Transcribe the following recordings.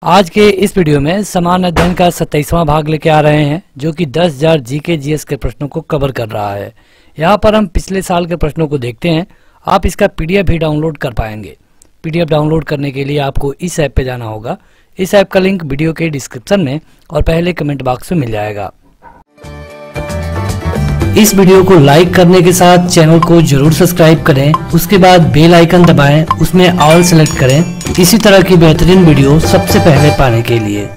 आज के इस वीडियो में सामान्य अध्ययन का 27वां भाग लेके आ रहे हैं, जो कि 10,000 जीके जीएस के प्रश्नों को कवर कर रहा है। यहाँ पर हम पिछले साल के प्रश्नों को देखते हैं। आप इसका पीडीएफ भी डाउनलोड कर पाएंगे। पीडीएफ डाउनलोड करने के लिए आपको इस ऐप पे जाना होगा। इस ऐप का लिंक वीडियो के डिस्क्रिप्शन में और पहले कमेंट बॉक्स में मिल जाएगा। इस वीडियो को लाइक करने के साथ चैनल को जरूर सब्सक्राइब करें। उसके बाद बेल आइकन दबाएं, उसमें ऑल सेलेक्ट करें इसी तरह की बेहतरीन वीडियो सबसे पहले पाने के लिए।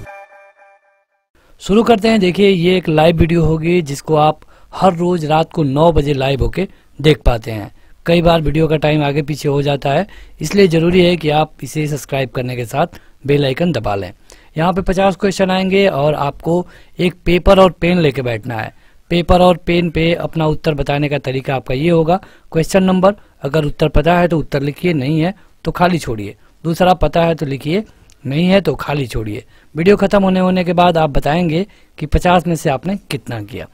शुरू करते हैं। देखिए, ये एक लाइव वीडियो होगी जिसको आप हर रोज रात को 9 बजे लाइव होके देख पाते हैं। कई बार वीडियो का टाइम आगे पीछे हो जाता है, इसलिए जरूरी है कि आप इसे सब्सक्राइब करने के साथ बेल आइकन दबा लें। यहाँ पे 50 क्वेश्चन आएंगे और आपको एक पेपर और पेन लेके बैठना है। पेपर और पेन पे अपना उत्तर बताने का तरीका आपका ये होगा। क्वेश्चन नंबर, अगर उत्तर पता है तो उत्तर लिखिए, नहीं है तो खाली छोड़िए। दूसरा, पता है तो लिखिए, नहीं है तो खाली छोड़िए। वीडियो खत्म होने के बाद आप बताएंगे कि 50 में से आपने कितना किया।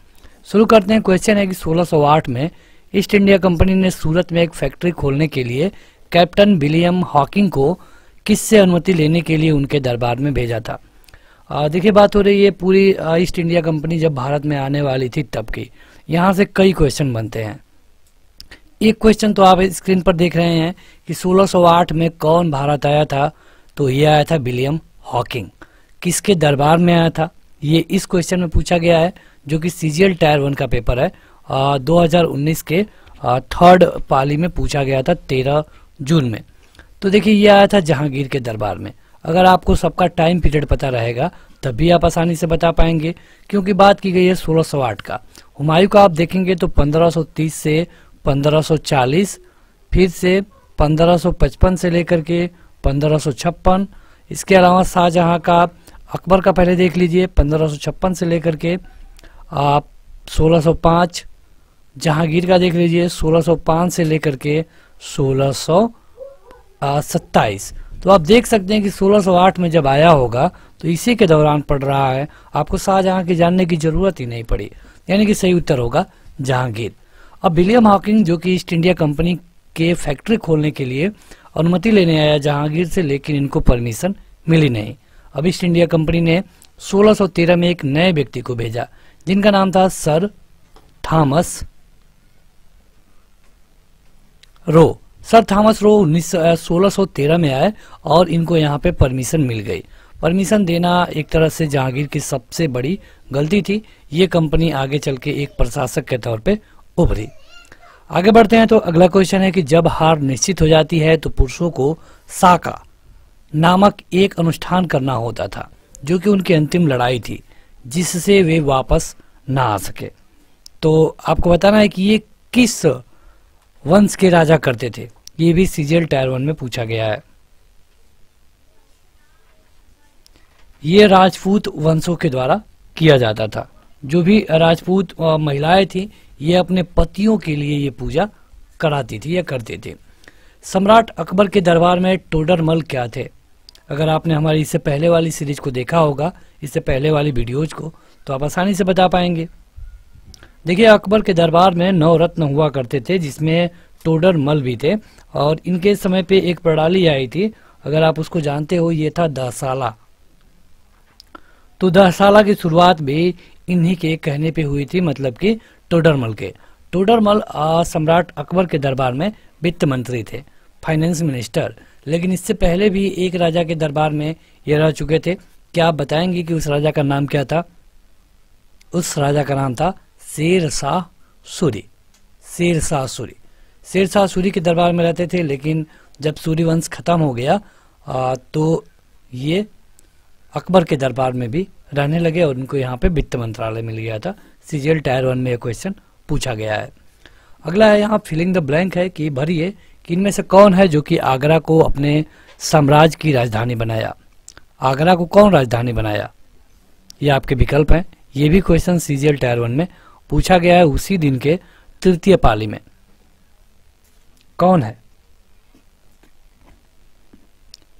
शुरू करते हैं। क्वेश्चन है कि 1608 में ईस्ट इंडिया कंपनी ने सूरत में एक फैक्ट्री खोलने के लिए कैप्टन विलियम हॉकिंग को किससे अनुमति लेने के लिए उनके दरबार में भेजा था। देखिए, बात हो रही है पूरी ईस्ट इंडिया कंपनी जब भारत में आने वाली थी तब की। यहाँ से कई क्वेश्चन बनते हैं। एक क्वेश्चन तो आप स्क्रीन पर देख रहे हैं कि 1608 में कौन भारत आया था, तो ये आया था विलियम हॉकिंग। किसके दरबार में आया था, ये इस क्वेश्चन में पूछा गया है, जो कि सीजीएल टायर 1 का पेपर है। 2019 के 3rd पाली में पूछा गया था 13 जून में। तो देखिए, ये आया था जहांगीर के दरबार में। अगर आपको सबका टाइम पीरियड पता रहेगा तब भी आप आसानी से बता पाएंगे, क्योंकि बात की गई है 1608 का। हुमायूं का आप देखेंगे तो 1530 से 1540, फिर से 1555 से लेकर के 1556। इसके अलावा शाहजहां का, अकबर का पहले देख लीजिए, 1556 से लेकर के आप 1605। जहांगीर का देख लीजिए 1605 से लेकर के 1627। तो आप देख सकते हैं कि 1608 में जब आया होगा तो इसी के दौरान पड़ रहा है। आपको शाहजहां की जानने की जरूरत ही नहीं पड़ी, यानी कि सही उत्तर होगा जहांगीर। अब विलियम हॉकिंग, जो कि ईस्ट इंडिया कंपनी के फैक्ट्री खोलने के लिए अनुमति लेने आया जहांगीर से, लेकिन इनको परमिशन मिली नहीं। अब ईस्ट इंडिया कंपनी ने 1613 में एक नए व्यक्ति को भेजा जिनका नाम था sir Thomas Roe. Sir Thomas Roe 1613 में आए और इनको यहाँ पे परमिशन मिल गई। परमिशन देना एक तरह से जहांगीर की सबसे बड़ी गलती थी। ये कंपनी आगे चल के एक प्रशासक के तौर पे उभरी। आगे बढ़ते हैं। तो अगला क्वेश्चन है कि जब हार निश्चित हो जाती है तो पुरुषों को साका नामक एक अनुष्ठान करना होता था, जो कि उनकी अंतिम लड़ाई थी, जिससे वे वापस ना आ सके। तो आपको बताना है कि ये किस वंश के राजा करते थे। ये भी सीजीएल टायर 1 में पूछा गया है। ये राजपूत वंशों के द्वारा किया जाता था। जो भी राजपूत महिलाएं थी, ये अपने पतियों के लिए ये पूजा कराती थी या करते थे। सम्राट अकबर के दरबार में टोडरमल क्या थे। अगर आपने हमारी इससे पहले वाली सीरीज को देखा होगा, इससे पहले वाली वीडियोज को, तो आप आसानी से बता पाएंगे। देखिए, अकबर के दरबार में 9 रत्न हुआ करते थे, जिसमें टोडरमल भी थे। और इनके समय पे एक प्रणाली आई थी, अगर आप उसको जानते हो, ये था दहसाला। तो दहसाला की शुरुआत भी इन्हीं के कहने पे हुई थी, मतलब कि टोडरमल के। टोडरमल सम्राट अकबर के दरबार में वित्त मंत्री थे, फाइनेंस मिनिस्टर। लेकिन इससे पहले भी एक राजा के दरबार में ये रह चुके थे। क्या आप बताएंगे कि उस राजा का नाम क्या था? उस राजा का नाम था शेरशाह सूरी। शेरशाह सूरी। शेरशाह सूरी के दरबार में रहते थे, लेकिन जब सूरी वंश खत्म हो गया तो ये अकबर के दरबार में भी रहने लगे और उनको यहाँ पे वित्त मंत्रालय मिल गया था। सीजीएल टायर 1 में यह क्वेश्चन पूछा गया है। अगला है यहाँ फिलिंग द ब्लैंक है कि भरिए कि इनमें से कौन है जो कि आगरा को अपने साम्राज्य की राजधानी बनाया। आगरा को कौन राजधानी बनाया, ये आपके विकल्प हैं। ये भी क्वेश्चन सीजीएल टायर 1 में पूछा गया है उसी दिन के तृतीय पाली में। कौन है?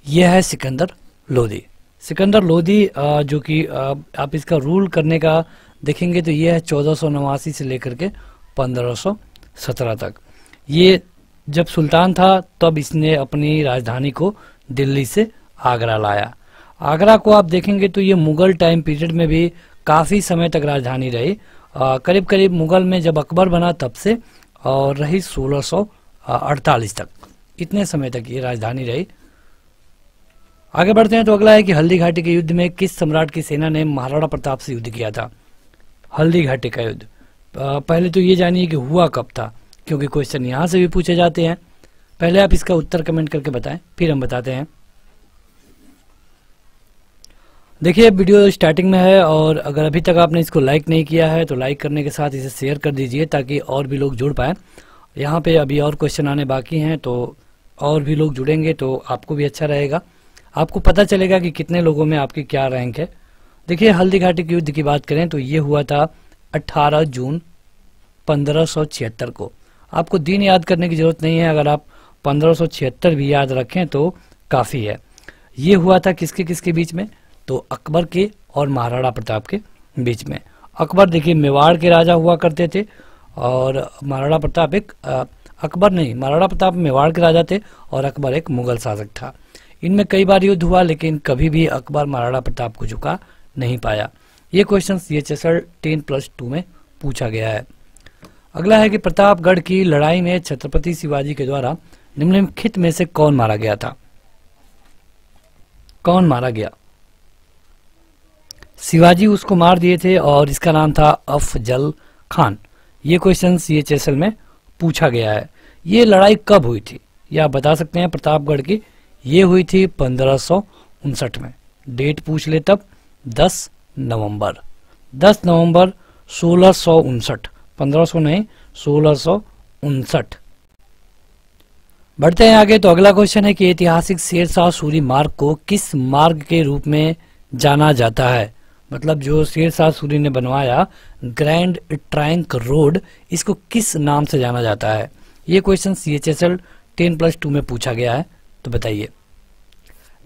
यह है सिकंदर लोदी। सिकंदर लोदी, जो कि आप इसका रूल करने का देखेंगे तो यह है 1489 से लेकर के 1517 तक। ये जब सुल्तान था तब इसने अपनी राजधानी को दिल्ली से आगरा लाया। आगरा को आप देखेंगे तो ये मुगल टाइम पीरियड में भी काफी समय तक राजधानी रही, करीब करीब मुगल में जब अकबर बना तब से और रही 1648 तक, इतने समय तक ये राजधानी रही। आगे बढ़ते हैं तो अगला है कि हल्दी घाटी के युद्ध में किस सम्राट की सेना ने महाराणा प्रताप से युद्ध किया था। हल्दी घाटी का युद्ध पहले तो ये जानिए कि हुआ कब था, क्योंकि क्वेश्चन यहाँ से भी पूछे जाते हैं। पहले आप इसका उत्तर कमेंट करके बताएं, फिर हम बताते हैं। देखिए वीडियो स्टार्टिंग में है और अगर अभी तक आपने इसको लाइक नहीं किया है तो लाइक करने के साथ इसे शेयर कर दीजिए ताकि और भी लोग जुड़ पाएँ। यहाँ पे अभी और क्वेश्चन आने बाकी हैं तो और भी लोग जुड़ेंगे तो आपको भी अच्छा रहेगा, आपको पता चलेगा कि कितने लोगों में आपकी क्या रैंक है। देखिए हल्दी घाटी के युद्ध की बात करें तो ये हुआ था 18 जून 1576 को। आपको दिन याद करने की जरूरत नहीं है, अगर आप 1576 भी याद रखें तो काफ़ी है। ये हुआ था किसके किसके बीच में, तो अकबर के और महाराणा प्रताप के बीच में। अकबर देखिए मेवाड़ के राजा हुआ करते थे और महाराणा प्रताप महाराणा प्रताप मेवाड़ के राजा थे और अकबर एक मुगल शासक था। इनमें कई बार युद्ध हुआ लेकिन कभी भी अकबर महाराणा प्रताप को झुका नहीं पाया। ये क्वेश्चन CHSL 10+2 में पूछा गया है। अगला है कि प्रतापगढ़ की लड़ाई में छत्रपति शिवाजी के द्वारा निम्नलिखित में से कौन मारा गया था। कौन मारा गया? शिवाजी उसको मार दिए थे और इसका नाम था अफजल खान। ये क्वेश्चन CHSL में पूछा गया है। ये लड़ाई कब हुई थी ये आप बता सकते हैं प्रतापगढ़ की। ये हुई थी 1559 में। डेट पूछ ले तब 10 नवंबर 1659, 1500 नहीं 1659। बढ़ते हैं आगे तो अगला क्वेश्चन है कि ऐतिहासिक शेरशाह सूरी मार्ग को किस मार्ग के रूप में जाना जाता है। मतलब जो शेरशाह सूरी ने बनवाया ग्रैंड ट्रंक रोड, इसको किस नाम से जाना जाता है। ये क्वेश्चन CHSL 10+2 में पूछा गया है, तो बताइए।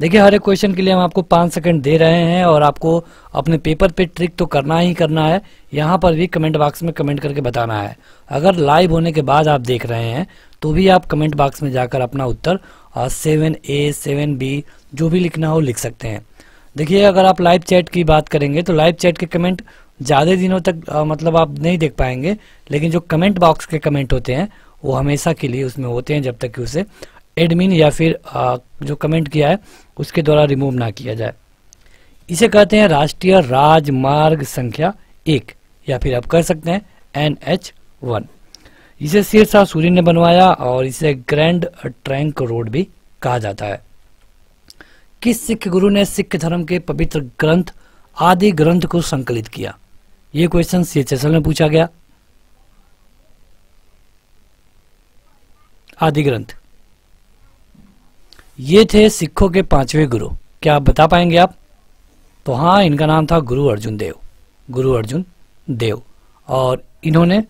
देखिए हर एक क्वेश्चन के लिए हम आपको 5 सेकंड दे रहे हैं और आपको अपने पेपर पे ट्रिक तो करना ही करना है। यहाँ पर भी कमेंट बॉक्स में कमेंट करके बताना है। अगर लाइव होने के बाद आप देख रहे हैं तो भी आप कमेंट बॉक्स में जाकर अपना उत्तर 7A 7B जो भी लिखना हो लिख सकते हैं। देखिए अगर आप लाइव चैट की बात करेंगे तो लाइव चैट के कमेंट ज़्यादा दिनों तक मतलब आप नहीं देख पाएंगे, लेकिन जो कमेंट बॉक्स के कमेंट होते हैं वो हमेशा के लिए उसमें होते हैं जब तक कि उसे एडमिन या फिर जो कमेंट किया है उसके द्वारा रिमूव ना किया जाए। इसे कहते हैं राष्ट्रीय राजमार्ग संख्या 1 या फिर आप कह सकते हैं NH1। इसे शेरशाह सूरी ने बनवाया और इसे ग्रैंड ट्रंक रोड भी कहा जाता है। किस सिख गुरु ने सिख धर्म के पवित्र ग्रंथ आदि ग्रंथ को संकलित किया। ये क्वेश्चन CHSL में पूछा गया। आदि ग्रंथ ये थे सिखों के 5वें गुरु। क्या आप बता पाएंगे आप? तो हाँ, इनका नाम था गुरु अर्जुन देव। गुरु अर्जुन देव। और इन्होंने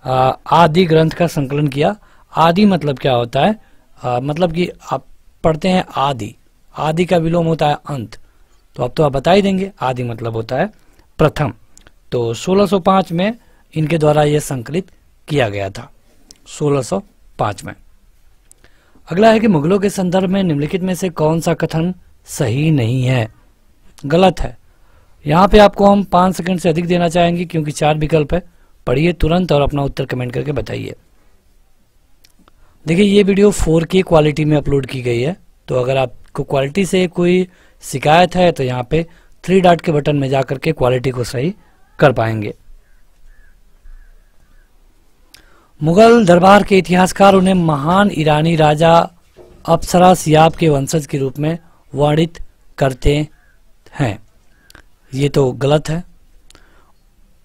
आदि ग्रंथ का संकलन किया। आदि मतलब क्या होता है? मतलब कि आप पढ़ते हैं आदि, आदि का विलोम होता है अंत, तो अब तो आप बता ही देंगे। आदि मतलब होता है प्रथम। तो 1605 में इनके द्वारा यह संकलित किया गया था, 1605 में। अगला है कि मुगलों के संदर्भ में निम्नलिखित में से कौन सा कथन सही नहीं है, गलत है। यहाँ पे आपको हम 5 सेकंड से अधिक देना चाहेंगे क्योंकि 4 विकल्प है। पढ़िए तुरंत और अपना उत्तर कमेंट करके बताइए। देखिए ये वीडियो 4K क्वालिटी में अपलोड की गई है, तो अगर आपको क्वालिटी से कोई शिकायत है तो यहाँ पे 3 डॉट के बटन में जाकर के क्वालिटी को सही कर पाएंगे। मुगल दरबार के इतिहासकार उन्हें महान ईरानी राजा अप्सरा सियाब के वंशज के रूप में वर्णित करते हैं। ये तो गलत है।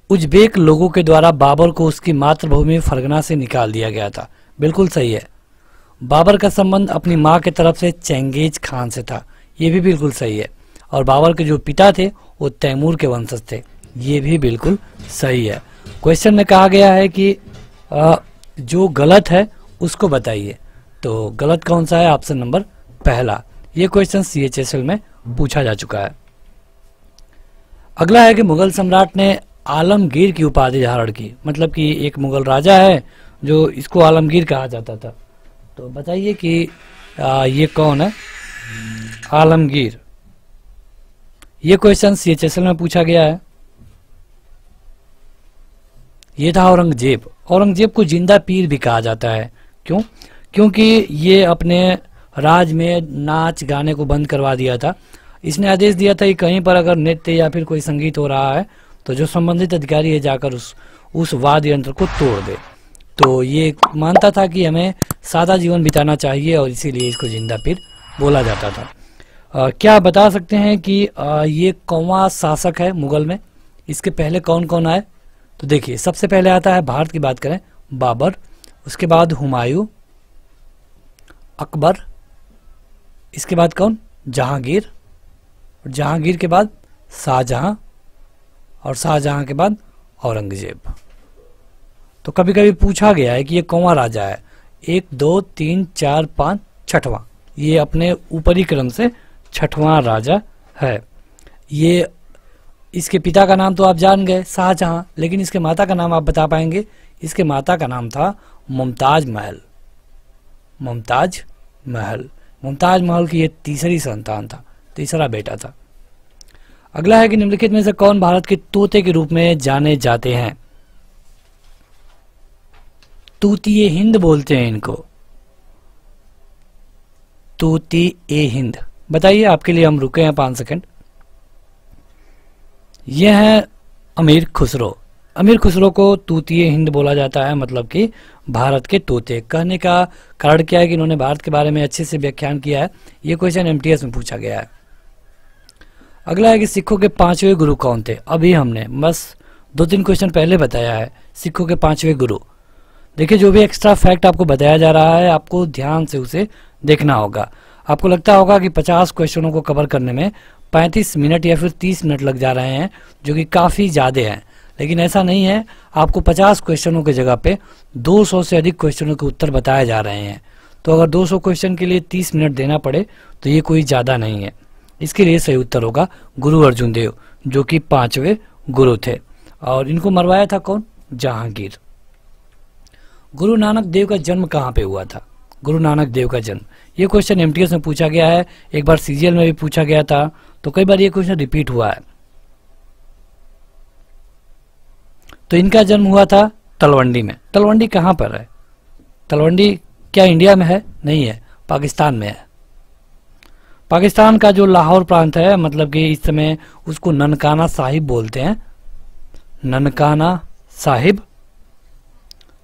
उज्बेक लोगों के द्वारा बाबर को उसकी मातृभूमि फरगना से निकाल दिया गया था। बिल्कुल सही है। बाबर का संबंध अपनी माँ के तरफ से चंगेज खान से था। ये भी बिल्कुल सही है। और बाबर के जो पिता थे वो तैमूर के वंशज थे। ये भी बिल्कुल सही है। क्वेश्चन में कहा गया है कि जो गलत है उसको बताइए, तो गलत कौन सा है? ऑप्शन नंबर पहला। ये क्वेश्चन CHSL में पूछा जा चुका है। अगला है कि मुगल सम्राट ने आलमगीर की उपाधि धारण की। मतलब कि एक मुगल राजा है जो इसको आलमगीर कहा जाता था, तो बताइए कि ये कौन है? आलमगीर। ये क्वेश्चन CHSL में पूछा गया है। ये था औरंगजेब। औरंगजेब को जिंदा पीर भी कहा जाता है। क्यों? क्योंकि ये अपने राज में नाच गाने को बंद करवा दिया था। इसने आदेश दिया था कि कहीं पर अगर नृत्य या फिर कोई संगीत हो रहा है तो जो संबंधित अधिकारी है जाकर उस वाद्य यंत्र को तोड़ दे। तो ये मानता था कि हमें सादा जीवन बिताना चाहिए और इसीलिए इसको जिंदा पीर बोला जाता था। क्या बता सकते हैं कि ये कौवा शासक है मुगल में? इसके पहले कौन कौन आए? तो देखिए, सबसे पहले आता है, भारत की बात करें, बाबर, उसके बाद हुमायूं, अकबर, इसके बाद कौन? जहांगीर, और जहांगीर के बाद शाहजहां, और शाहजहां के बाद औरंगजेब। तो कभी कभी पूछा गया है कि ये कौवा राजा है? 1 2 3 4 5 छठवां, ये अपने ऊपरी क्रम से छठवां राजा है। ये इसके पिता का नाम तो आप जान गए, शाहजहां, लेकिन इसके माता का नाम आप बता पाएंगे? इसके माता का नाम था मुमताज महल। मुमताज महल, मुमताज महल की ये तीसरी संतान था, तीसरा बेटा था। अगला है कि निम्नलिखित में से कौन भारत के तोते के रूप में जाने जाते हैं? तूतिए हिंद बोलते हैं इनको, तूतिए हिंद। बताइए, आपके लिए हम रुके हैं 5 सेकंड। यह है अमीर खुसरो। अमीर खुसरो को तूतिए हिंद बोला जाता है, मतलब कि भारत के तोते। कहने का कारण क्या है कि इन्होंने भारत के बारे में अच्छे से व्याख्यान किया है। ये क्वेश्चन MTS में पूछा गया है। अगला है कि सिखों के 5वें गुरु कौन थे? अभी हमने बस 2-3 क्वेश्चन पहले बताया है सिखों के 5वें गुरु। देखिए, जो भी एक्स्ट्रा फैक्ट आपको बताया जा रहा है आपको ध्यान से उसे देखना होगा। आपको लगता होगा कि 50 क्वेश्चनों को कवर करने में 35 मिनट या फिर 30 मिनट लग जा रहे हैं, जो कि काफ़ी ज़्यादा हैं, लेकिन ऐसा नहीं है। आपको 50 क्वेश्चनों की जगह पे 200 से अधिक क्वेश्चनों के उत्तर बताए जा रहे हैं। तो अगर 200 क्वेश्चन के लिए 30 मिनट देना पड़े तो ये कोई ज़्यादा नहीं है। इसके लिए सही उत्तर होगा गुरु अर्जुन देव, जो कि 5वें गुरु थे। और इनको मरवाया था कौन? जहांगीर। गुरु नानक देव का जन्म कहाँ पे हुआ था? गुरु नानक देव का जन्म, ये क्वेश्चन MTS में पूछा गया है, एक बार CGL में भी पूछा गया था, तो कई बार ये क्वेश्चन रिपीट हुआ है। तो इनका जन्म हुआ था तलवंडी में। तलवंडी कहाँ पर है? तलवंडी क्या इंडिया में है? नहीं है, पाकिस्तान में है। पाकिस्तान का जो लाहौर प्रांत है, मतलब कि इस समय उसको ननकाना साहिब बोलते हैं, ननकाना साहिब।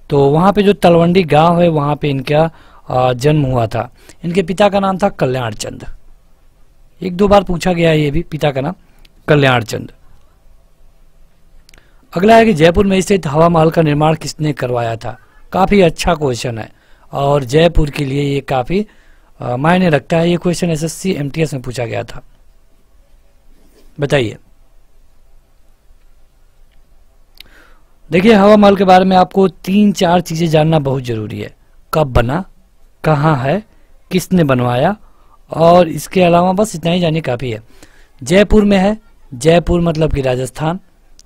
तो वहाँ पे जो तलवंडी गांव है वहाँ पे इनका जन्म हुआ था। इनके पिता का नाम था कल्याण चंद। 1-2 बार पूछा गया है ये भी, पिता का नाम कल्याण चंद। अगला है कि जयपुर में स्थित हवा महल का निर्माण किसने करवाया था? काफ़ी अच्छा क्वेश्चन है और जयपुर के लिए ये काफ़ी मायने रखता है। ये क्वेश्चन SSC MTS में पूछा गया था। बताइए। देखिए, हवा महल के बारे में आपको 3-4 चीज़ें जानना बहुत ज़रूरी है। कब बना, कहाँ है, किसने बनवाया, और इसके अलावा बस इतना ही जानिए काफ़ी है। जयपुर में है, जयपुर मतलब कि राजस्थान।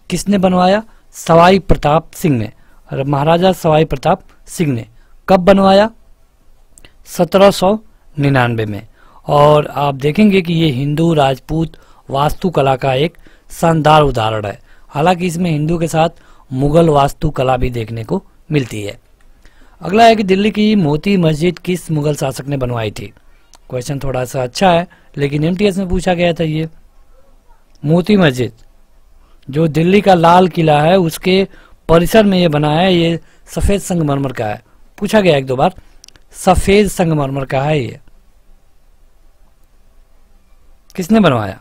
किसने बनवाया? सवाई प्रताप सिंह ने, महाराजा सवाई प्रताप सिंह ने। कब बनवाया? 1799 में। और आप देखेंगे कि ये हिंदू राजपूत वास्तुकला का एक शानदार उदाहरण है। हालांकि इसमें हिंदू के साथ मुगल वास्तुकला भी देखने को मिलती है। अगला है कि दिल्ली की मोती मस्जिद किस मुगल शासक ने बनवाई थी? क्वेश्चन थोड़ा सा अच्छा है, लेकिन MTS में पूछा गया था। ये मोती मस्जिद जो दिल्ली का लाल किला है उसके परिसर में ये बना है, ये सफ़ेद संगमरमर का है। पूछा गया 1-2 बार, सफ़ेद संगमरमर का है ये। किसने बनवाया?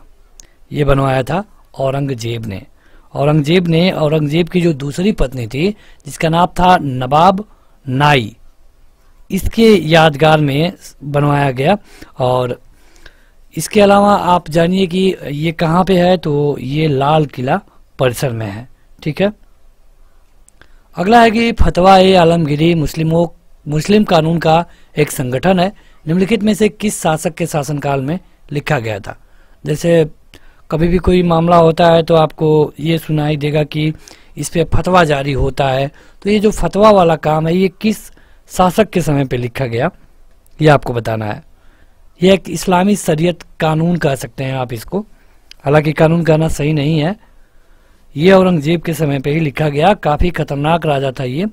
ये बनवाया था औरंगजेब ने। औरंगजेब की जो दूसरी पत्नी थी जिसका नाम था नवाब नाई, इसके यादगार में बनवाया गया। और इसके अलावा आप जानिए कि ये कहाँ पे है, तो ये लाल किला परिसर में है। ठीक है। अगला है कि फतवा ए आलमगीरी मुस्लिम कानून का एक संगठन है। निम्नलिखित में से किस शासक के शासनकाल में लिखा गया था? जैसे कभी भी कोई मामला होता है तो आपको ये सुनाई देगा कि इस पे फतवा जारी होता है। तो ये जो फतवा वाला काम है ये किस शासक के समय पे लिखा गया, ये आपको बताना है। ये एक इस्लामी शरीयत कानून कह सकते हैं आप इसको। हालांकि कानून कहना सही नहीं है, ये औरंगजेब के समय पे ही लिखा गया। काफ़ी खतरनाक राजा था ये,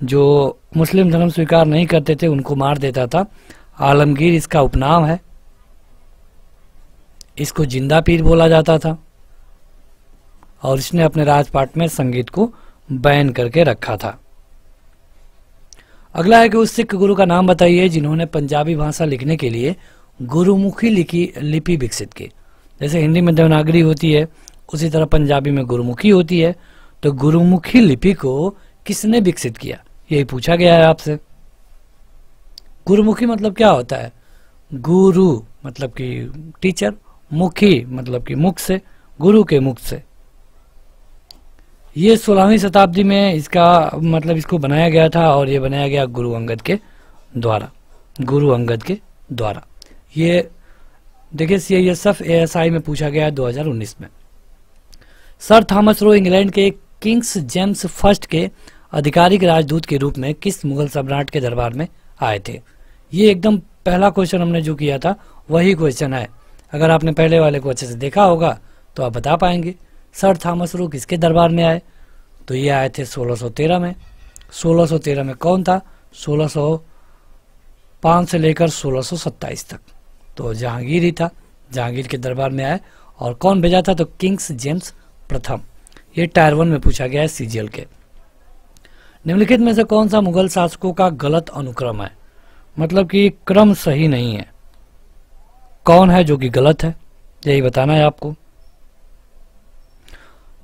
जो मुस्लिम धर्म स्वीकार नहीं करते थे उनको मार देता था। आलमगीर इसका उपनाम है। इसको जिंदा पीर बोला जाता था और इसने अपने राजपाट में संगीत को बैन करके रखा था। अगला है कि उस सिख गुरु का नाम बताइए जिन्होंने पंजाबी भाषा लिखने के लिए गुरुमुखी लिपि विकसित की। जैसे हिंदी में देवनागरी होती है, उसी तरह पंजाबी में गुरुमुखी होती है। तो गुरुमुखी लिपि को किसने विकसित किया, यही पूछा गया है आपसे। गुरुमुखी मतलब क्या होता है? गुरु मतलब कि टीचर, मुखी मतलब कि मुख से, गुरु के मुख से। ये 16वीं शताब्दी में इसका मतलब इसको बनाया गया था और ये बनाया गया गुरु अंगद के द्वारा। ये देखिए CISF ASI में पूछा गया है 2019 में। सर थॉमस रो इंग्लैंड के किंग्स जेम्स फर्स्ट के आधिकारिक राजदूत के रूप में किस मुगल सम्राट के दरबार में आए थे? ये एकदम पहला क्वेश्चन हमने जो किया था वही क्वेश्चन है। अगर आपने पहले वाले को अच्छे से देखा होगा तो आप बता पाएंगे। सर थॉमस रो किसके दरबार में आए? तो ये आए थे 1613 में। 1613 में कौन था? 1605 से लेकर 1627 तक तो जहांगीर ही था। जहांगीर के दरबार में आए। और कौन भेजा था? तो किंग्स जेम्स प्रथम। ये टायर 1 में पूछा गया है CGL के। निम्नलिखित में से कौन सा मुगल शासकों का गलत अनुक्रम है? मतलब कि क्रम सही नहीं है। कौन है जो कि गलत है, यही बताना है आपको।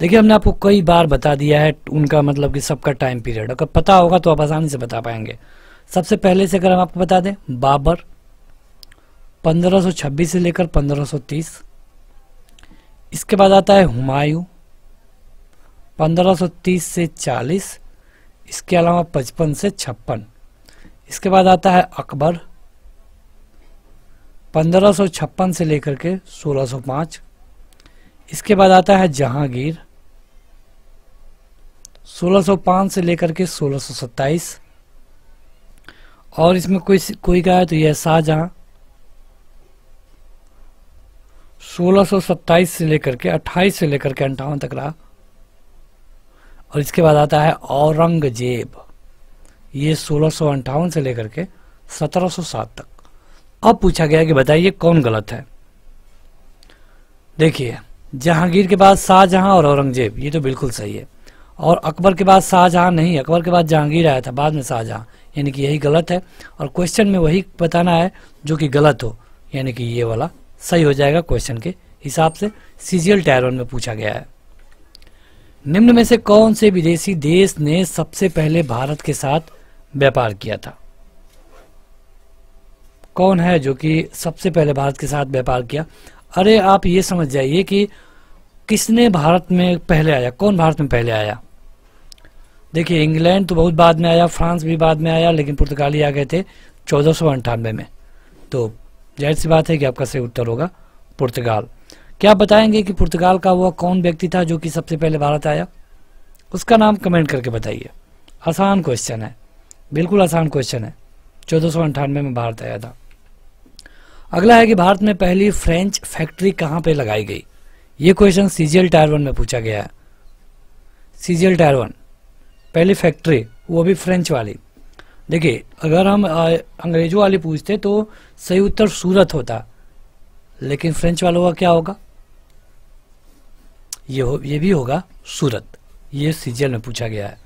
देखिए हमने आपको कई बार बता दिया है उनका मतलब कि सबका टाइम पीरियड। अगर पता होगा तो आप आसानी से बता पाएंगे। सबसे पहले से अगर हम आपको बता दें, बाबर 1526 से लेकर 1530। इसके बाद आता है हुमायूं 1530 से 40। इसके अलावा 55 से 56। इसके बाद आता है अकबर 1556 से लेकर के 1605। इसके बाद आता है जहांगीर 1605 से लेकर के 1627। और इसमें कोई का है तो यह शाहजहां 1627 से लेकर के 28 से लेकर के 58 तक रहा। और इसके बाद आता है औरंगजेब, ये 1658 से लेकर के 1707 तक। अब पूछा गया कि बताइए कौन गलत है। देखिए जहांगीर के बाद शाहजहां और औरंगजेब, ये तो बिल्कुल सही है। और अकबर के बाद शाहजहां नहीं, अकबर के बाद जहांगीर आया था, बाद में शाहजहां, यानी कि यही गलत है। और क्वेश्चन में वही बताना है जो कि गलत हो, यानी कि ये वाला सही हो जाएगा क्वेश्चन के हिसाब से। CGL टायर 1 में पूछा गया है। निम्न में से कौन से विदेशी देश ने सबसे पहले भारत के साथ व्यापार किया था? कौन है जो कि सबसे पहले भारत के साथ व्यापार किया? अरे आप ये समझ जाइए कि किसने भारत में पहले आया, कौन भारत में पहले आया। देखिए इंग्लैंड तो बहुत बाद में आया, फ्रांस भी बाद में आया, लेकिन पुर्तगाली आ गए थे 1498 में। तो जाहिर सी बात है कि आपका सही उत्तर होगा पुर्तगाल। क्या आप बताएंगे कि पुर्तगाल का वह कौन व्यक्ति था जो कि सबसे पहले भारत आया? उसका नाम कमेंट करके बताइए। आसान क्वेश्चन है, बिल्कुल आसान क्वेश्चन है। 1498 में भारत आया था। अगला है कि भारत में पहली फ्रेंच फैक्ट्री कहाँ पे लगाई गई? ये क्वेश्चन CGL टायर 1 में पूछा गया है। CGL टायर 1 पहली फैक्ट्री, वो भी फ्रेंच वाली। देखिए अगर हम अंग्रेजों वाली पूछते तो सही उत्तर सूरत होता, लेकिन फ्रेंच वालों का क्या होगा? ये भी होगा सूरत। ये CGL में पूछा गया है।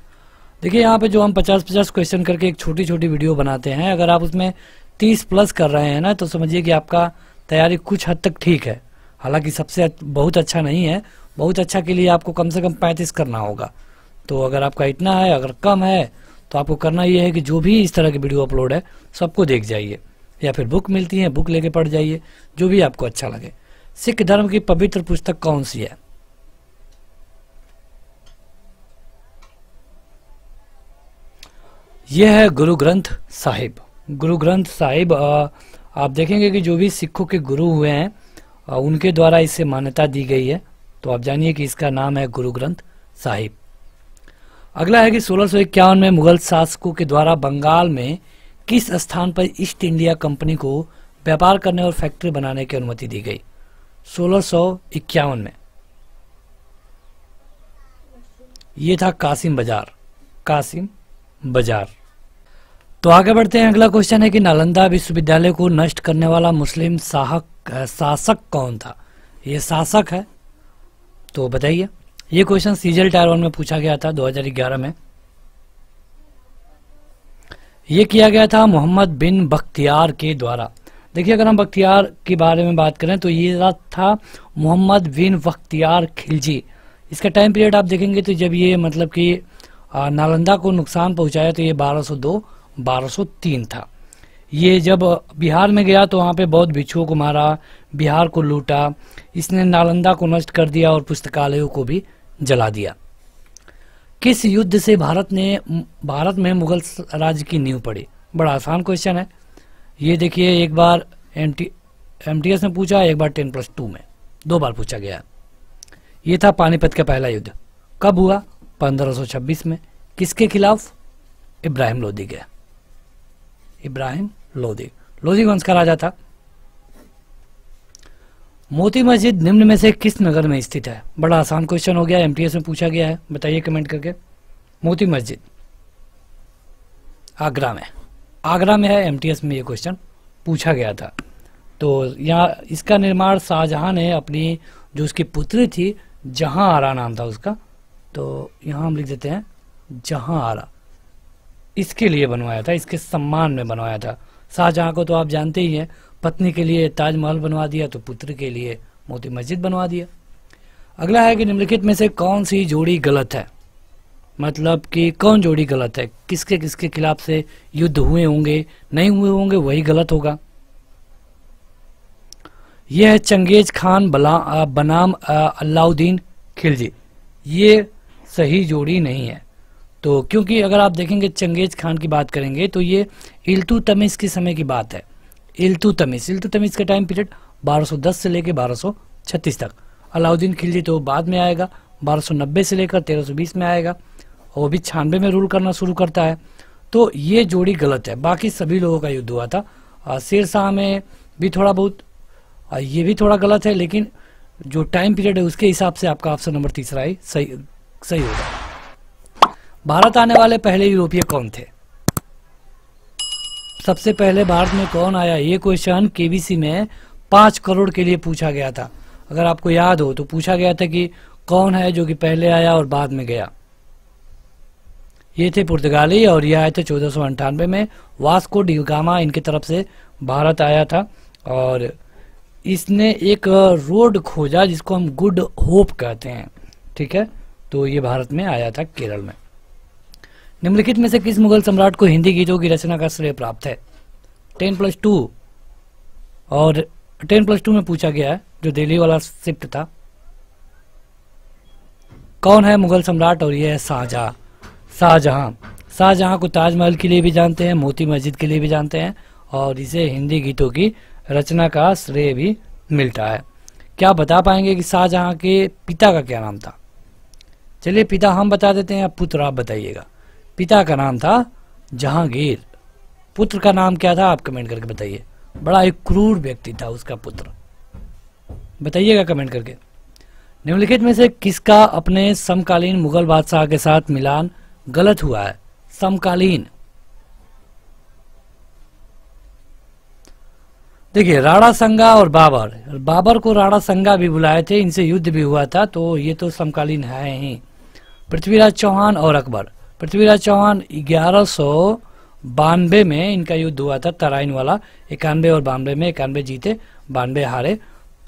देखिए यहाँ पे जो हम 50-50 क्वेश्चन करके एक छोटी छोटी वीडियो बनाते हैं, अगर आप उसमें 30+ कर रहे हैं ना, तो समझिए कि आपका तैयारी कुछ हद तक ठीक है। हालांकि सबसे बहुत अच्छा नहीं है, बहुत अच्छा के लिए आपको कम से कम 35 करना होगा। तो अगर आपका इतना है, अगर कम है, तो आपको करना ये है कि जो भी इस तरह की वीडियो अपलोड है सबको देख जाइए, या फिर बुक मिलती है बुक लेके पढ़ जाइए, जो भी आपको अच्छा लगे। सिख धर्म की पवित्र पुस्तक कौन सी है? यह है गुरु ग्रंथ साहिब। गुरु ग्रंथ साहिब आप देखेंगे कि जो भी सिखों के गुरु हुए हैं उनके द्वारा इसे मान्यता दी गई है। तो आप जानिए कि इसका नाम है गुरु ग्रंथ साहिब। अगला है कि 1651 में मुगल शासकों के द्वारा बंगाल में किस स्थान पर ईस्ट इंडिया कंपनी को व्यापार करने और फैक्ट्री बनाने की अनुमति दी गई? 1651 में। ये था कासिम बाजार, कासिम बाजार। तो आगे बढ़ते हैं। अगला क्वेश्चन है कि नालंदा विश्वविद्यालय को नष्ट करने वाला मुस्लिम शासक कौन था? ये शासक है, तो बताइए। ये क्वेश्चन सीजीएल टायर 1 में पूछा गया था 2011 में। ये किया गया था मोहम्मद बिन बख्तियार के द्वारा। देखिए, अगर हम बख्तियार के बारे में बात करें तो ये था मोहम्मद बिन बख्तियार खिलजी। इसका टाइम पीरियड आप देखेंगे तो जब ये मतलब कि नालंदा को नुकसान पहुंचाया तो ये 1202-1203 था। ये जब बिहार में गया तो वहाँ पे बौद्ध भिक्षुओं को मारा, बिहार को लूटा, इसने नालंदा को नष्ट कर दिया और पुस्तकालयों को भी जला दिया। किस युद्ध से भारत में मुगल राज्य की नींव पड़ी? बड़ा आसान क्वेश्चन है ये। देखिए, एक बार एमटीएस में पूछा, एक बार 10+2 में, 2 बार पूछा गया। ये था पानीपत का पहला युद्ध। कब हुआ? 1526 में। किसके खिलाफ? इब्राहिम लोदी के। इब्राहिम लोदी वंश का राजा था। मोती मस्जिद निम्न में से किस नगर में स्थित है? बड़ा आसान क्वेश्चन हो गया, एमटीएस में पूछा गया है, बताइए कमेंट करके। मोती मस्जिद आगरा में है। एमटीएस में ये क्वेश्चन पूछा गया था। तो यहाँ इसका निर्माण शाहजहां ने अपनी जो उसकी पुत्री थी, जहां आरा नाम था उसका, तो यहाँ हम लिख देते हैं जहां आरा, इसके लिए बनवाया था, इसके सम्मान में बनवाया था। शाहजहां को तो आप जानते ही हैं, पत्नी के लिए ताजमहल बनवा दिया तो पुत्र के लिए मोती मस्जिद बनवा दिया। अगला है कि निम्नलिखित में से कौन सी जोड़ी गलत है? मतलब कि कौन जोड़ी गलत है? किसके किसके खिलाफ से युद्ध हुए होंगे, नहीं हुए होंगे, वही गलत होगा। यह है चंगेज खान बनाम अलाउद्दीन खिलजी। ये सही जोड़ी नहीं है। तो क्योंकि अगर आप देखेंगे चंगेज खान की बात करेंगे तो ये इल्तुतमिश के समय की बात है। इल्तुतमिश का टाइम पीरियड 1210 से लेकर 1236 तक। अलाउद्दीन खिलजी तो बाद में आएगा, 1290 से लेकर 1320 में आएगा, और वो भी 96 में रूल करना शुरू करता है। तो ये जोड़ी गलत है। बाकी सभी लोगों का युद्ध हुआ था। शेर शाह में भी थोड़ा बहुत, ये भी थोड़ा गलत है, लेकिन जो टाइम पीरियड है उसके हिसाब से आपका ऑप्शन नंबर 3 ही सही होगा। भारत आने वाले पहले यूरोपीय कौन थे? सबसे पहले भारत में कौन आया? ये क्वेश्चन केबीसी में 5 करोड़ के लिए पूछा गया था। अगर आपको याद हो तो पूछा गया था कि कौन है जो कि पहले आया और बाद में गया। ये थे पुर्तगाली और ये आए थे 1498 में। वास्को डी गामा इनकी तरफ से भारत आया था और इसने एक रोड खोजा जिसको हम गुड होप कहते हैं। ठीक है, तो ये भारत में आया था, केरल में। निम्नलिखित में से किस मुगल सम्राट को हिंदी गीतों की रचना का श्रेय प्राप्त है? 10+2 और 10+2 में पूछा गया है, जो दिल्ली वाला शिफ्ट था। कौन है मुगल सम्राट? और यह है शाहजहां को ताजमहल के लिए भी जानते हैं, मोती मस्जिद के लिए भी जानते हैं, और इसे हिंदी गीतों की रचना का श्रेय भी मिलता है। क्या बता पाएंगे कि शाहजहां के पिता का क्या नाम था? चलिए, पिता हम बता देते हैं, अब पुत्र आप बताइएगा। पिता का नाम था जहांगीर। पुत्र का नाम क्या था? आप कमेंट करके बताइए। बड़ा एक क्रूर व्यक्ति था उसका पुत्र, बताइएगा कमेंट करके। निम्नलिखित में से किसका अपने समकालीन मुगल बादशाह के साथ मिलान गलत हुआ है? समकालीन, देखिए, राणा संगा और बाबर को राणा संगा भी बुलाए थे, इनसे युद्ध भी हुआ था, तो ये तो समकालीन है ही। पृथ्वीराज चौहान और अकबर। पृथ्वीराज चौहान 1192 में इनका युद्ध हुआ था, तराइन वाला। 91 और 92 में 91 जीते, 92 हारे।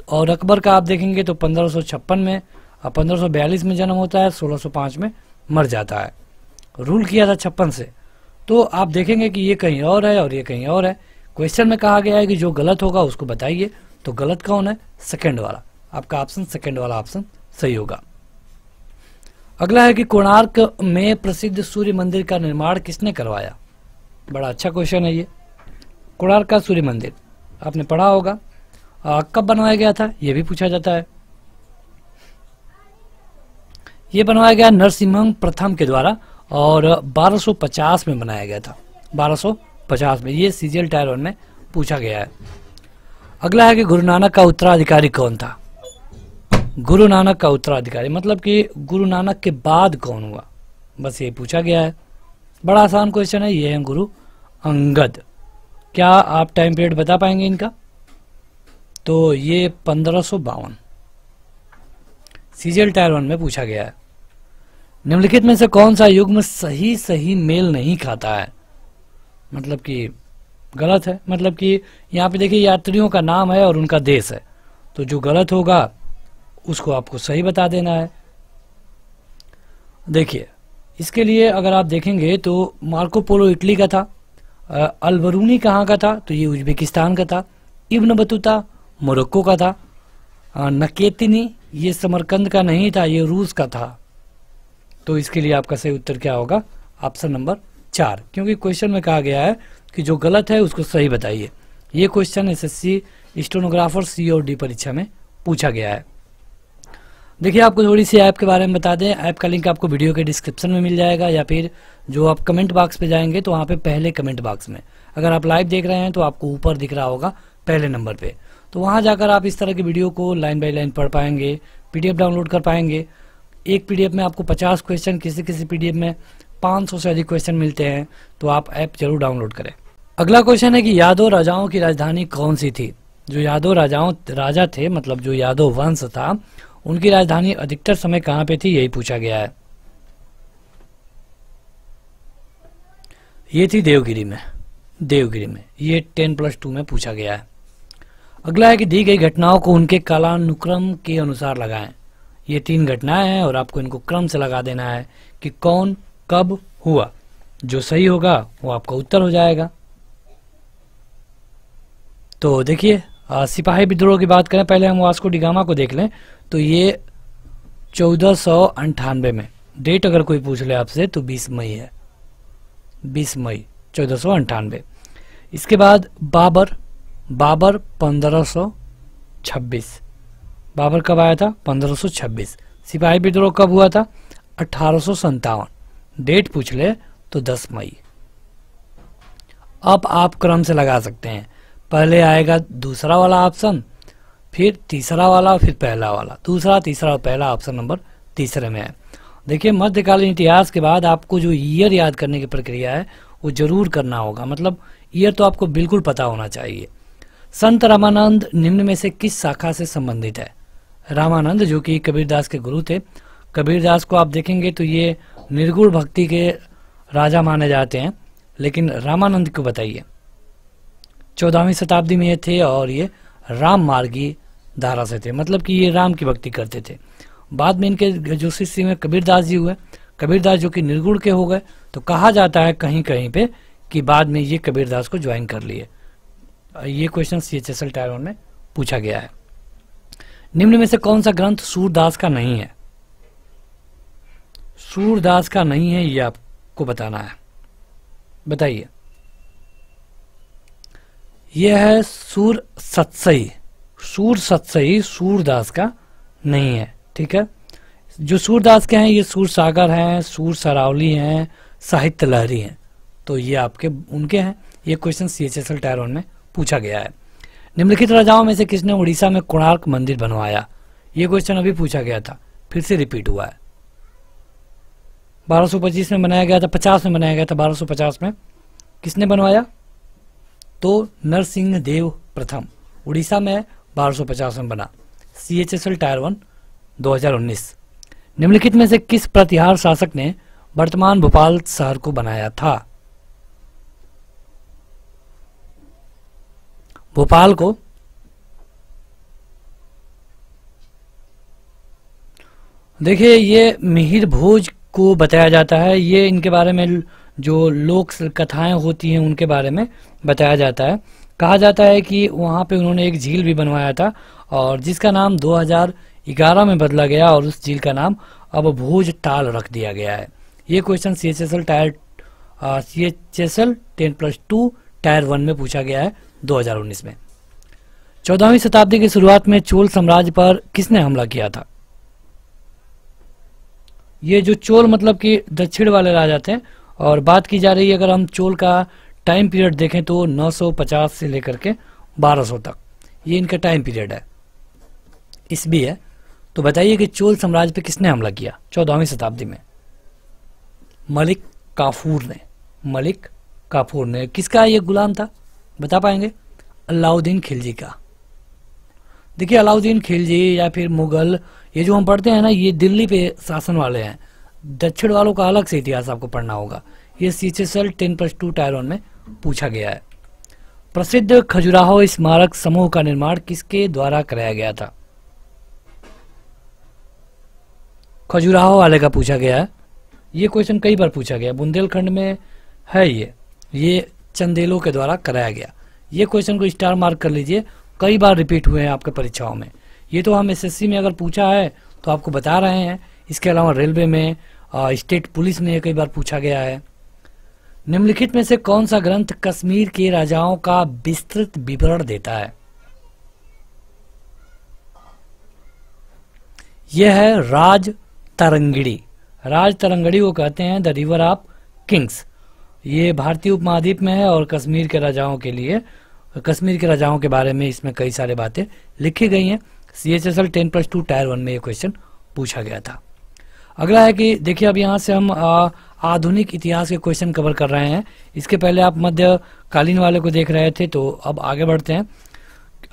और अकबर का आप देखेंगे तो 1556 में, 1542 में जन्म होता है, 1605 में मर जाता है। रूल किया था 56 से। तो आप देखेंगे कि ये कहीं और है और ये कहीं और है। क्वेश्चन में कहा गया है कि जो गलत होगा उसको बताइए, तो गलत कौन है? सेकंड वाला। आपका ऑप्शन सेकंड वाला ऑप्शन सही होगा। अगला है कि कोणार्क में प्रसिद्ध सूर्य मंदिर का निर्माण किसने करवाया? बड़ा अच्छा क्वेश्चन है ये। कोणार्क का सूर्य मंदिर आपने पढ़ा होगा। कब बनवाया गया था? ये भी पूछा जाता है। ये बनवाया गया नरसिम्हम प्रथम के द्वारा और 1250 में बनाया गया था। 1250 में। ये सीजीएल टायर 1 में पूछा गया है। अगला है कि गुरु नानक का उत्तराधिकारी कौन था? गुरु नानक का उत्तराधिकारी, मतलब कि गुरु नानक के बाद कौन हुआ, बस ये पूछा गया है। बड़ा आसान क्वेश्चन है। ये है गुरु अंगद। क्या आप टाइम पीरियड बता पाएंगे इनका? तो ये 1552 सीजीएल टायर 1 में पूछा गया है। निम्नलिखित में से कौन सा युग्म सही सही मेल नहीं खाता है, मतलब कि गलत है। मतलब कि यहाँ पे देखिए यात्रियों का नाम है और उनका देश है, तो जो गलत होगा उसको आपको सही बता देना है। देखिए इसके लिए अगर आप देखेंगे तो मार्को पोलो इटली का था, अलबरूनी कहाँ का था, तो ये उज्बेकिस्तान का था। इब्न बतूता मोरक्को का था। नकेतिनी ये समरकंद का नहीं था, ये रूस का था। तो इसके लिए आपका सही उत्तर क्या होगा? ऑप्शन नंबर 4, क्योंकि क्वेश्चन में कहा गया है कि जो गलत है उसको सही बताइए। ये क्वेश्चन एसएससी स्टेनोग्राफर सी और डी परीक्षा में पूछा गया है। देखिए आपको थोड़ी सी ऐप के बारे में बता दें। ऐप का लिंक आपको वीडियो के डिस्क्रिप्शन में मिल जाएगा, या फिर जो आप कमेंट बॉक्स पे जाएंगे तो वहाँ पे पहले कमेंट बॉक्स में, अगर आप लाइव देख रहे हैं तो आपको ऊपर दिख रहा होगा पहले नंबर पे, तो वहाँ जाकर आप इस तरह की वीडियो को लाइन बाय लाइन पढ़ पाएंगे, पीडीएफ डाउनलोड कर पाएंगे। एक पीडीएफ में आपको 50 क्वेश्चन, किसी पीडीएफ में 500 से अधिक क्वेश्चन मिलते हैं, तो आप ऐप जरूर डाउनलोड करें। अगला क्वेश्चन है कि यादव राजाओं की राजधानी कौन सी थी? जो यादव राजा थे, मतलब जो यादव वंश था, उनकी राजधानी अधिकतर समय कहाँ पे थी, यही पूछा गया है। ये थी देवगिरी में। ये 10+2 में पूछा गया है। अगला है कि दी गई घटनाओं को उनके कालानुक्रम के अनुसार लगाएं। ये 3 घटनाएं हैं और आपको इनको क्रम से लगा देना है कि कौन कब हुआ। जो सही होगा वो आपका उत्तर हो जाएगा। तो देखिए सिपाही विद्रोह की बात करें, पहले हम वास्को डी गामा को देख लें, तो ये 1498 में, डेट अगर कोई पूछ ले आपसे तो 20 मई है, 20 मई 1498। इसके बाद बाबर 1526। बाबर कब आया था? 1526। सिपाही विद्रोह कब हुआ था? 1857। डेट पूछ ले तो 10 मई। अब आप क्रम से लगा सकते हैं, पहले आएगा दूसरा वाला ऑप्शन, फिर तीसरा वाला, फिर पहला वाला। दूसरा, तीसरा और पहला ऑप्शन नंबर तीसरे में है। देखिए मध्यकालीन इतिहास के बाद आपको जो ईयर याद करने की प्रक्रिया है वो जरूर करना होगा, मतलब ईयर तो आपको बिल्कुल पता होना चाहिए। संत रामानंद निम्न में से किस शाखा से संबंधित है? रामानंद जो कि कबीरदास के गुरु थे। कबीरदास को आप देखेंगे तो ये निर्गुण भक्ति के राजा माने जाते हैं, लेकिन रामानंद को बताइए। 14वीं शताब्दी में ये थे और ये राम मार्गी धारा से थे, मतलब कि ये राम की भक्ति करते थे। बाद में इनके जो शिष्य में कबीरदास जी हुए, कबीरदास जो कि निर्गुण के हो गए, तो कहा जाता है कहीं कहीं पे कि बाद में ये कबीरदास को ज्वाइन कर लिए। ये क्वेश्चन CHSL टायर 1 में पूछा गया है। निम्न में से कौन सा ग्रंथ सूरदास का नहीं है? सूरदास का नहीं है, ये आपको बताना है, बताइए। यह है सूर सत्सई। सूरदास का नहीं है, ठीक है। जो सूरदास के हैं ये सूर सागर हैं, सूर सरावली हैं, साहित्य लहरी हैं, तो ये आपके उनके हैं। ये क्वेश्चन CHSL टायर 1 में पूछा गया है। निम्नलिखित राजाओं में से किसने उड़ीसा में कोणार्क मंदिर बनवाया? ये क्वेश्चन अभी पूछा गया था, फिर से रिपीट हुआ है। 1225 में बनाया गया था, 50 में बनाया गया था। 1250 में किसने बनवाया? तो नरसिंह देव प्रथम। उड़ीसा में 1250 में बना। CHSL tyre 1 2019। निम्नलिखित में से किस प्रतिहार शासक ने वर्तमान भोपाल शहर को बनाया था? भोपाल को देखिए ये मिहिर भोज को बताया जाता है। ये इनके बारे में जो लोक कथाएं होती हैं उनके बारे में बताया जाता है। कहा जाता है कि वहाँ पे उन्होंने एक झील भी बनवाया था और जिसका नाम 2011 में बदला गया और उस झील का नाम अब भोज ताल रख दिया गया है। ये क्वेश्चन CHSL 10+2 टायर 1 में पूछा गया है 2019 में। 14वीं शताब्दी की शुरुआत में चोल साम्राज्य पर किसने हमला किया था? ये जो चोल मतलब कि दक्षिण वाले राजा थे, और बात की जा रही है अगर हम चोल का टाइम पीरियड देखें तो 950 से लेकर के 1200 तक ये इनका टाइम पीरियड है। ईस्वी है। तो बताइए कि चोल साम्राज्य पे किसने हमला किया 14वीं शताब्दी में? मलिक काफूर ने। मलिक काफूर ने। किसका ये गुलाम था, बता पाएंगे? अलाउद्दीन खिलजी का। देखिए अलाउद्दीन खिलजी या फिर मुगल, ये जो हम पढ़ते हैं ना, ये दिल्ली पे शासन वाले हैं। दक्षिण वालों का अलग से इतिहास आपको पढ़ना होगा। ये CHSL 10+2 टायर 1 में पूछा गया है। प्रसिद्ध खजुराहो स्मारक समूह का निर्माण किसके द्वारा कराया गया था? खजुराहो वाले का पूछा गया है। ये क्वेश्चन कई बार पूछा गया, बुंदेलखंड में है ये चंदेलों के द्वारा कराया गया। ये क्वेश्चन को स्टार मार्क कर लीजिए, कई बार रिपीट हुए हैं आपके परीक्षाओं में। ये तो हम SSC में अगर पूछा है तो आपको बता रहे हैं। इसके अलावा रेलवे में, स्टेट पुलिस में कई बार पूछा गया है। निम्नलिखित में से कौन सा ग्रंथ कश्मीर के राजाओं का विस्तृत विवरण देता है? यह है राज तरंगिणी। राज तरंगिणी को कहते हैं द रिवर ऑफ किंग्स। ये भारतीय उपमहाद्वीप में है और कश्मीर के राजाओं के बारे में इसमें कई सारे बातें लिखी गई हैं। CHSL 10+2 टायर 1 में ये क्वेश्चन पूछा गया था। अगला है कि देखिए अब यहाँ से हम आधुनिक इतिहास के क्वेश्चन कवर कर रहे हैं। इसके पहले आप मध्यकालीन वाले को देख रहे थे, तो अब आगे बढ़ते हैं।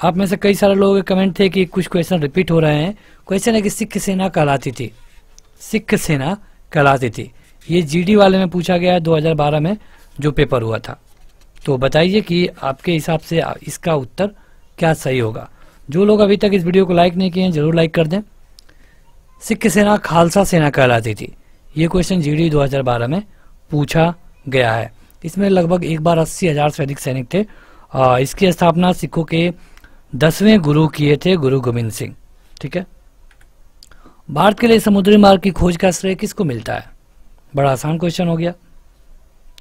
आप में से कई सारे लोगों के कमेंट थे कि कुछ क्वेश्चन रिपीट हो रहे हैं। क्वेश्चन है कि सिख सेना कहलाती थी। सिख सेना कहलाती थी। ये GD वाले में पूछा गया है 2012 में जो पेपर हुआ था। तो बताइए कि आपके हिसाब से इसका उत्तर क्या सही होगा। जो लोग अभी तक इस वीडियो को लाइक नहीं किए हैं जरूर लाइक कर दें। सिख सेना खालसा सेना कहलाती थी। ये क्वेश्चन GD 2012 में पूछा गया है। इसमें लगभग 1,80,000 से अधिक सैनिक थे। इसकी स्थापना सिखों के 10वें गुरु किए थे, गुरु गोविंद सिंह। ठीक है। भारत के लिए समुद्री मार्ग की खोज का श्रेय किसको मिलता है? बड़ा आसान क्वेश्चन हो गया।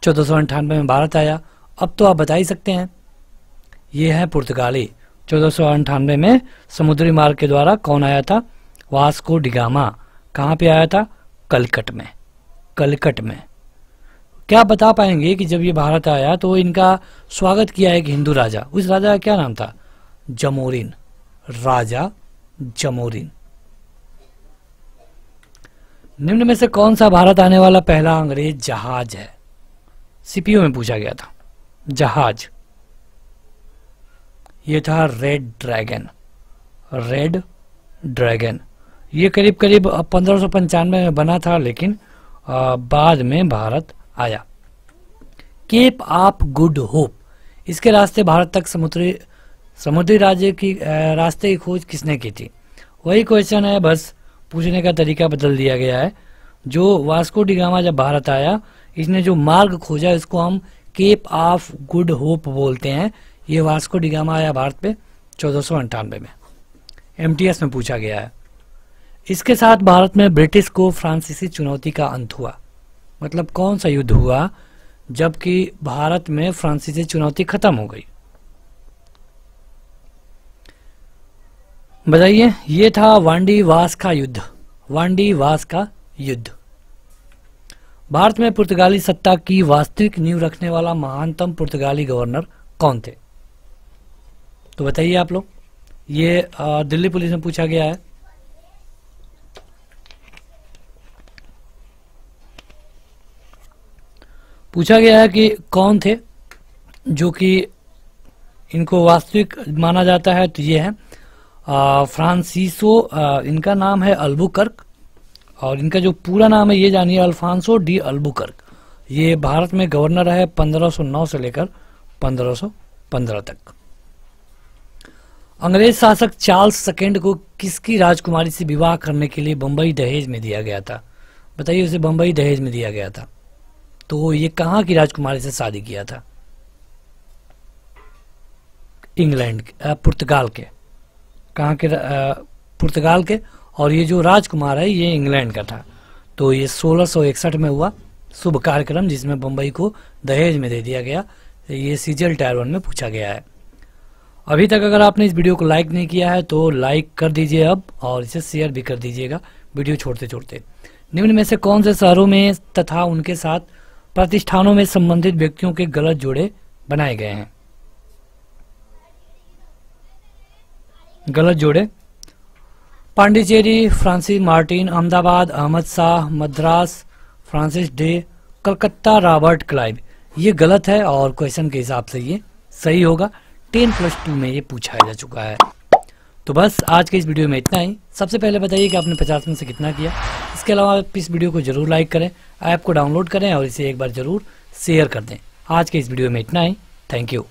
1498 में भारत आया। अब तो आप बता ही सकते हैं, ये है पुर्तगाली। 1498 में समुद्री मार्ग के द्वारा कौन आया था? Vasco da Gama. कहाँ पे आया था? कलकट में। कलकट में। क्या बता पाएंगे कि जब ये भारत आया तो इनका स्वागत किया एक हिंदू राजा, उस राजा का क्या नाम था? जमोरिन। राजा जमोरिन। निम्न में से कौन सा भारत आने वाला पहला अंग्रेज जहाज है? CPO में पूछा गया था। जहाज ये था रेड ड्रैगन। रेड ड्रैगन ये करीब करीब 1595 में बना था, लेकिन बाद में भारत आया। केप ऑफ गुड होप, इसके रास्ते भारत तक समुद्री राज्य की रास्ते की खोज किसने की थी? वही क्वेश्चन है, बस पूछने का तरीका बदल दिया गया है। जो वास्को डिगामा जब भारत आया, इसने जो मार्ग खोजा इसको हम केप ऑफ गुड होप बोलते हैं। ये वास्को डिगामा आया भारत पे 1498 में। MTS में पूछा गया है। इसके साथ भारत में ब्रिटिश को फ्रांसीसी चुनौती का अंत हुआ। मतलब कौन सा युद्ध हुआ जबकि भारत में फ्रांसीसी चुनौती खत्म हो गई? बताइए। ये था वांडी वास का युद्ध। वांडी वास का युद्ध। भारत में पुर्तगाली सत्ता की वास्तविक नींव रखने वाला महानतम पुर्तगाली गवर्नर कौन थे? तो बताइए आप लोग। ये दिल्ली पुलिस में पूछा गया है। पूछा गया है कि कौन थे जो कि इनको वास्तविक माना जाता है। तो ये है फ्रांसिसो, इनका नाम है अल्बुकर्क, और इनका जो पूरा नाम है ये जानिए, अल्फांसो डी अल्बुकर्क। ये भारत में गवर्नर है 1509 से लेकर 1515 तक। अंग्रेज शासक चार्ल्स सेकंड को किसकी राजकुमारी से विवाह करने के लिए बंबई दहेज में दिया गया था? बताइए, उसे बंबई दहेज में दिया गया था। तो ये कहाँ की राजकुमारी से शादी किया था? इंग्लैंड, पुर्तगाल के। कहाँ के? पुर्तगाल के। और ये जो राजकुमार है ये इंग्लैंड का था। तो ये 1661 में हुआ शुभ कार्यक्रम जिसमें बंबई को दहेज में दे दिया गया। ये CGL टायर 1 में पूछा गया है। अभी तक अगर आपने इस वीडियो को लाइक नहीं किया है तो लाइक कर दीजिए अब, और इसे शेयर भी कर दीजिएगा वीडियो छोड़ते छोड़ते। निम्न में से कौन से शहरों में तथा उनके साथ प्रतिष्ठानों में संबंधित व्यक्तियों के गलत जोड़े बनाए गए हैं? गलत जोड़े Pondicherry Francis Martin, Ahmedabad Ahmad Shah, Madras Francis Day, Calcutta Robert Clive. ये गलत है और क्वेश्चन के हिसाब से ये सही होगा। 10+2 में ये पूछा जा चुका है। तो बस आज के इस वीडियो में इतना ही। सबसे पहले बताइए कि आपने 50 में से कितना किया। इसके अलावा आप इस वीडियो को जरूर लाइक करें, ऐप को डाउनलोड करें और इसे एक बार जरूर शेयर कर दें। आज के इस वीडियो में इतना ही। Thank you.